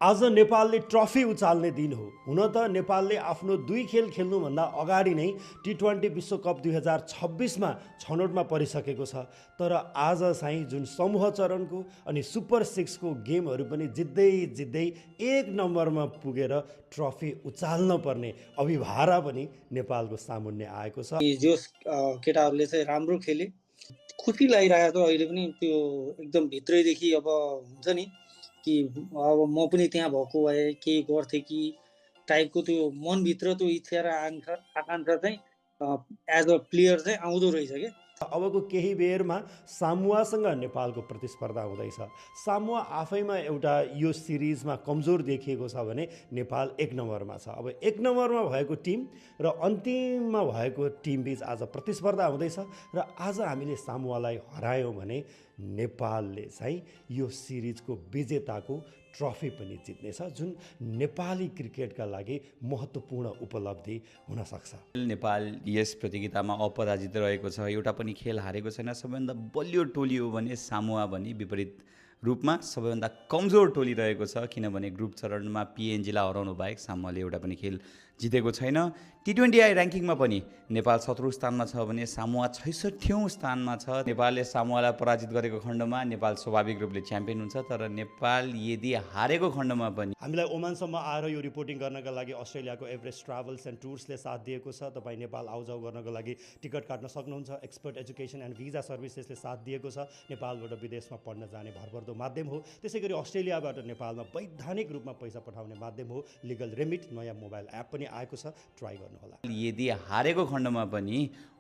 आज नेपालले ट्रफी उचाल्ने दिन हो। हुन त नेपालले आफ्नो 2 खेल खेल्नुभन्दा अगाडि नै टी20 विश्वकप 2026मा छनौटमा परिसकेको छ। तर आज चाहिँ जुन समूह चरणको अनि सुपर 6 को गेमहरू पनि जित्दै एक नम्बरमा पुगेर ट्रफी उचाल्न पर्ने अभिभारा पनि नेपालको सामुन्ने आएको छ। जो केटाहरूले चाहिँ राम्रो खेले, खुसी लागिरहेको छ। अहिले पनि त्यो एकदम भित्रैदेखि अब हुन्छ नि कि अब म पनि त्यहाँ भएको भए के गर्थे कि टाइपको त्यो मनभित्र त्यो इच्छा र आकाङ्क्षा चाहिँ एज अ प्लेयर चाहिँ आउँदो रहेछ क्या। अबको केही बेरमा सामुवासँग नेपालको प्रतिस्पर्धा हुँदैछ। सामुवा आफैमा एउटा यो सिरिजमा कमजोर देखिएको छ भने नेपाल एक नम्बरमा छ। अब एक नम्बरमा भएको टिम र अन्तिममा भएको टिमबीच आज प्रतिस्पर्धा हुँदैछ र आज हामीले सामुवालाई हरायौँ भने नेपालले चाहिँ यो सिरिजको विजेताको ट्रफी पनि जित्नेछ, जुन नेपाली क्रिकेटका लागि महत्त्वपूर्ण उपलब्धि हुन सक्छ। नेपाल यस प्रतियोगितामा अपराजित रहेको छ, एउटा पनि खेल हारेको छैन। सबैभन्दा बलियो टोली हो भने सामुवा भने विपरीत रूपमा सबैभन्दा कमजोर टोली रहेको छ, किनभने ग्रुप चरणमा पिएनजीलाई हराउनु बाहेक सामुवाले एउटा पनि खेल जितेको छैन। टी20आई ऱ्याङ्किङमा पनि नेपाल 17औं स्थानमा छ भने सामुवा 66औं स्थानमा छ। नेपालले सामुवालाई पराजित गरेको खण्डमा नेपाल स्वाभाविक रूपले च्याम्पियन हुन्छ, तर नेपाल यदि हारेको खण्डमा पनि हामीलाई ओमानसम्म आएर यो रिपोर्टिङ गर्नका लागि अस्ट्रेलियाको एभरेस्ट ट्राभल्स एन्ड टुर्सले साथ दिएको छ। तपाईँ नेपाल आउजाउ गर्नको लागि टिकट काट्न सक्नुहुन्छ। एक्सपर्ट एजुकेसन एन्ड भिजा सर्भिसेसले साथ दिएको छ। नेपालबाट विदेशमा पढ्न जाने भरपर्दो माध्यम हो। त्यसै गरी अस्ट्रेलियाबाट नेपालमा वैधानिक रूपमा पैसा पठाउने माध्यम हो। लिगल रेमिट नयाँ मोबाइल एप पनि आएको छ, ट्राई गर्नुहोला। यदि हारेको खण्डमा पनि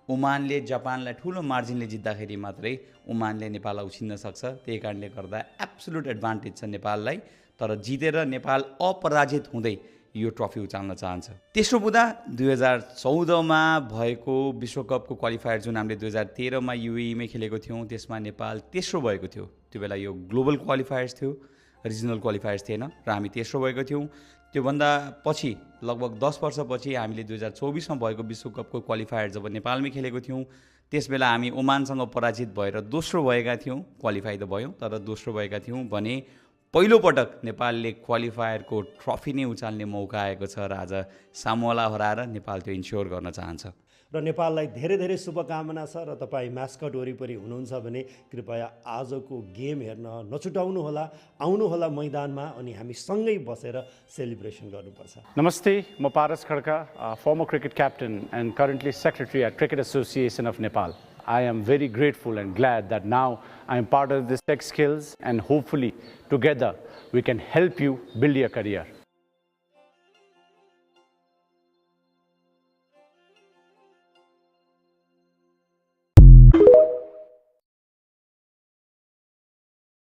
ओमानले जापानलाई ठुलो मार्जिनले जित्दाखेरि मात्रै ओमानले नेपाललाई उछिन्न सक्छ। त्यही कारणले गर्दा एब्सोल्युट एडभान्टेज छ नेपाललाई, तर जितेर नेपाल अपराजित हुँदै यो ट्रफी उचाल्न चाहन्छ। तेस्रो बुँदा 2014मा भएको विश्वकपको क्वालिफायर जुन हामीले 2013मा युएईमै खेलेको थियौँ, त्यसमा नेपाल तेस्रो भएको थियो। त्यो बेला यो ग्लोबल क्वालिफायर्स थियो, रिजनल क्वालिफायर्स थिएन र हामी तेस्रो भएको थियौँ। त्योभन्दा पछि लगभग 10 वर्षपछि हामीले 2024मा भएको विश्वकपको क्वालिफायर जब नेपालमै खेलेको थियौँ, त्यसबेला हामी ओमानसँग पराजित भएर दोस्रो भएका थियौँ। क्वालिफाई त भयौँ तर दोस्रो भएका थियौँ भने पहिलोपटक नेपालले क्वालिफायरको ट्रफी नै उचाल्ने मौका आएको छ र आज सामुवालाई हराएर नेपाल त्यो इन्स्योर गर्न चाहन्छ। र नेपाललाई धेरै शुभकामना छ। र तपाईँ म्यास्कट वरिपरि हुनुहुन्छ भने कृपया आजको गेम हेर्न नछुटाउनुहोला, आउनुहोला मैदानमा अनि हामी सँगै बसेर सेलिब्रेसन गर्नुपर्छ। Namaste, I'm Paras Khadka, former cricket captain and currently secretary at Cricket Association of Nepal. I am very grateful and glad that now I am part of this Tech Skills, and hopefully together we can help you build your career.